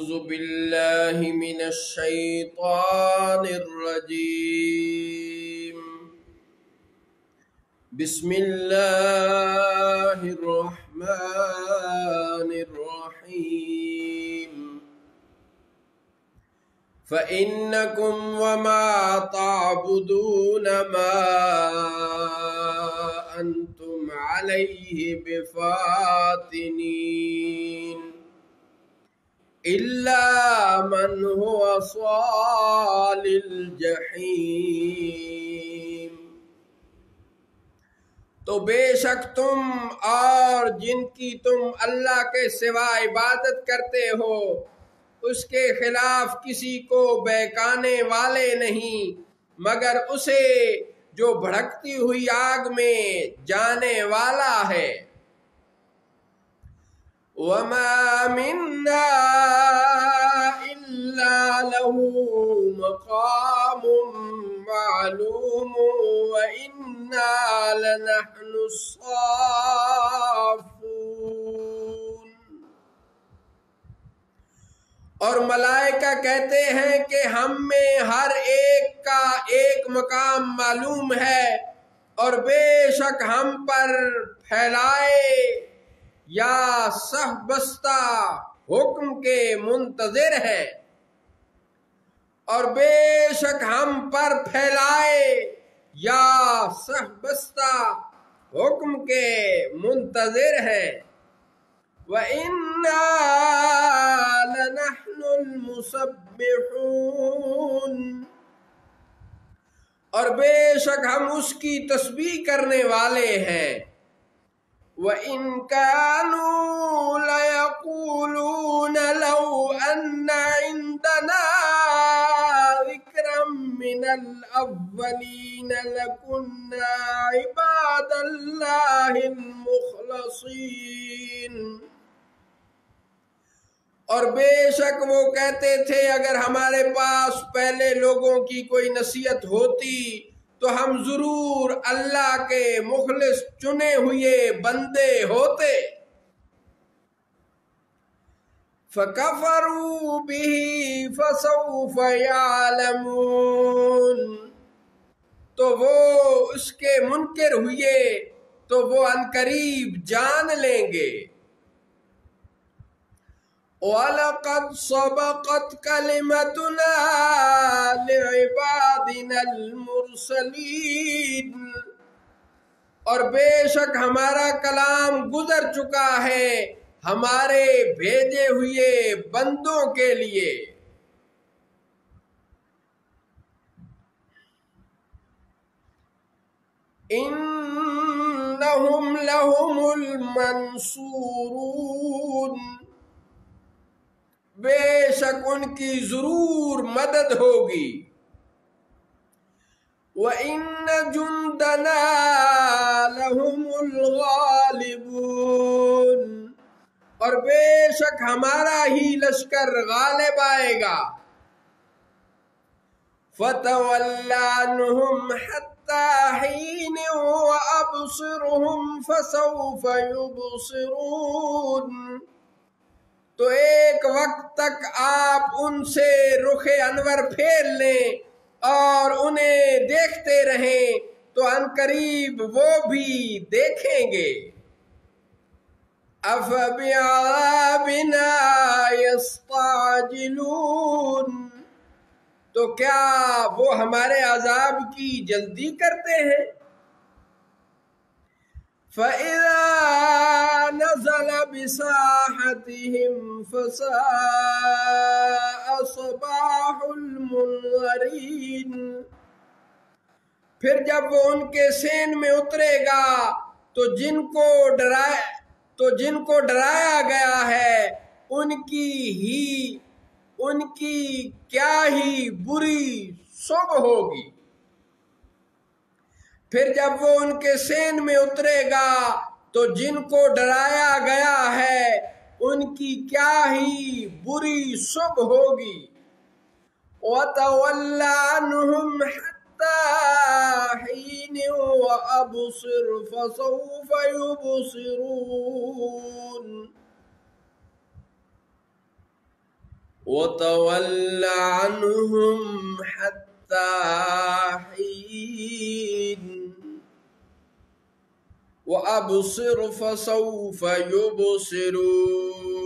أعوذ بالله من الشيطان الرجيم. بسم الله الرحمن الرحيم. فإنكم وما تعبدون ما أنتم عليه بفاتنين إلا من هو صال الجحيم. تو بے شک تم اور جن کی تم اللہ کے سوا عبادت کرتے ہو اس کے خلاف کسی کو بہکانے والے نہیں مگر اسے جو بھڑکتی ہوئی آگ میں جانے والا ہے. وَمَا مِنَّا إِلَّا لَهُ مَقَامٌ مَعْلُومٌ وَإِنَّا لَنَحْنُ الصَّافُّونَ. اور ملائکہ کہتے ہیں کہ ہم میں ہر ایک کا ایک مقام معلوم ہے اور بے شک ہم پر پھیلائے یا سہ بستہ حکم کے منتظر ہے. اور بے شک ہم پر پھیلائے یا سہ بستہ حکم کے منتظر ہے. وَإِنَّا لَنَحْنُ الْمُسَبِّحُونَ. اور بے شک ہم اس کی تسبیح کرنے والے ہیں. وَإِن كَانُوا لَيَقُولُونَ لَوْ أَنَّ عِندَنَا ذِكْرًا مِّنَ الْأَوَّلِينَ لَكُنَّا عِبَادَ اللَّهِ الْمُخْلَصِينَ. اور بے شک وہ کہتے تھے اگر ہمارے پاس پہلے لوگوں کی کوئی نصیحت ہوتی تو ہم ضرور اللہ کے مخلص چنے ہوئے بندے ہوتے. فَكَفَرُوا بِهِ فَسَوْفَ يَعْلَمُونَ. تو وہ اس کے منکر ہوئے تو وہ عنقریب جان لیں گے. وَلَقَدْ سَبَقَتْ كَلِمَتُنَا لِعِبَادِنَا الْمُرْسَلِينَ. اور بے شک ہمارا کلام گزر چکا ہے ہمارے بھیجے ہوئے بندوں کے لیے. إِنَّهُمْ لَهُمُ الْمَنْصُورُونَ. بے شک ان کی ضرور مدد ہوگی. وَإِنَّ جُنْدَنَا لَهُمُ الْغَالِبُونَ. اور بے شک ہمارا ہی لشکر غالب آئے گا. فَتَوَلَّ عَنْهُمْ حَتَّى حِينٍ وَأَبْصِرْهُمْ فَسَوْفَ يُبْصِرُونَ. تو ایک وقت تک آپ ان سے رخ انور پھیر لیں اور انہیں دیکھتے رہیں تو عنقریب وہ بھی دیکھیں گے. أَفَبِعَذَابِنَا يَسْتَعْجِلُونَ. تو کیا وہ ہمارے عذاب کی جلدی کرتے ہیں؟ فَإِذَا نَزَلَ بِسَاحَتِهِمْ فَسَاءَ صَبَاحُ الْمُنذَرِينَ. پھر جب وہ ان کے سین میں اترے گا تو جن کو ڈرایا گیا ہے ان کی کیا ہی بری صبح ہوگی. پھر جب وہ ان کے سین میں اترے گا تو جن کو ڈرایا گیا ہے ان کی کیا ہی بری صبح ہوگی. وَتَوَلَّ عَنْهُمْ حَتَّى حِينٍ وَأَبْصِرْ فَسَوْفَ يُبْصِرُونَ. وتول عنهم حتى حين وأبصر فسوف يبصرون۔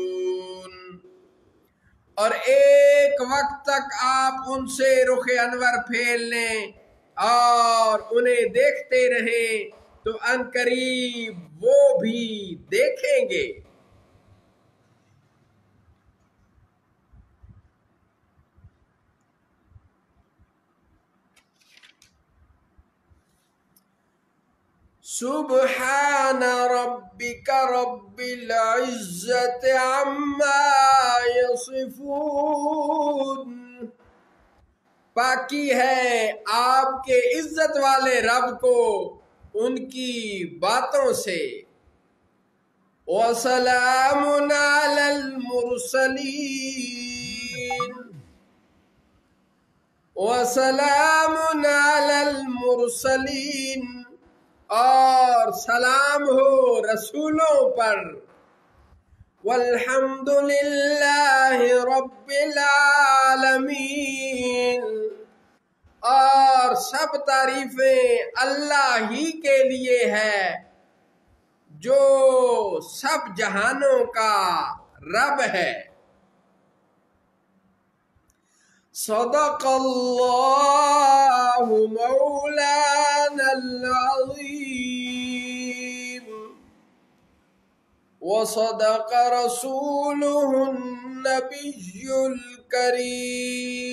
اور ایک وقت تک آپ ان سے رخ انور پھیر لیں اور انہیں دیکھتے رہیں تو ان قریب وہ بھی دیکھیں گے۔ سبحان ربک رب العزت عما یصفون، پاکی ہے آپ کے عزت والے رب کو ان کی باتوں سے۔ وسلام علی المرسلین، وسلام علی المرسلین، اور سلام ہو رسولوں پر۔ والحمد للہ رب العالمین، اور سب تعریفیں اللہ ہی کے لیے ہے جو سب جہانوں کا رب ہے۔ صدق اللہ مولانا العظیم، وصدق رسوله النبي الكريم۔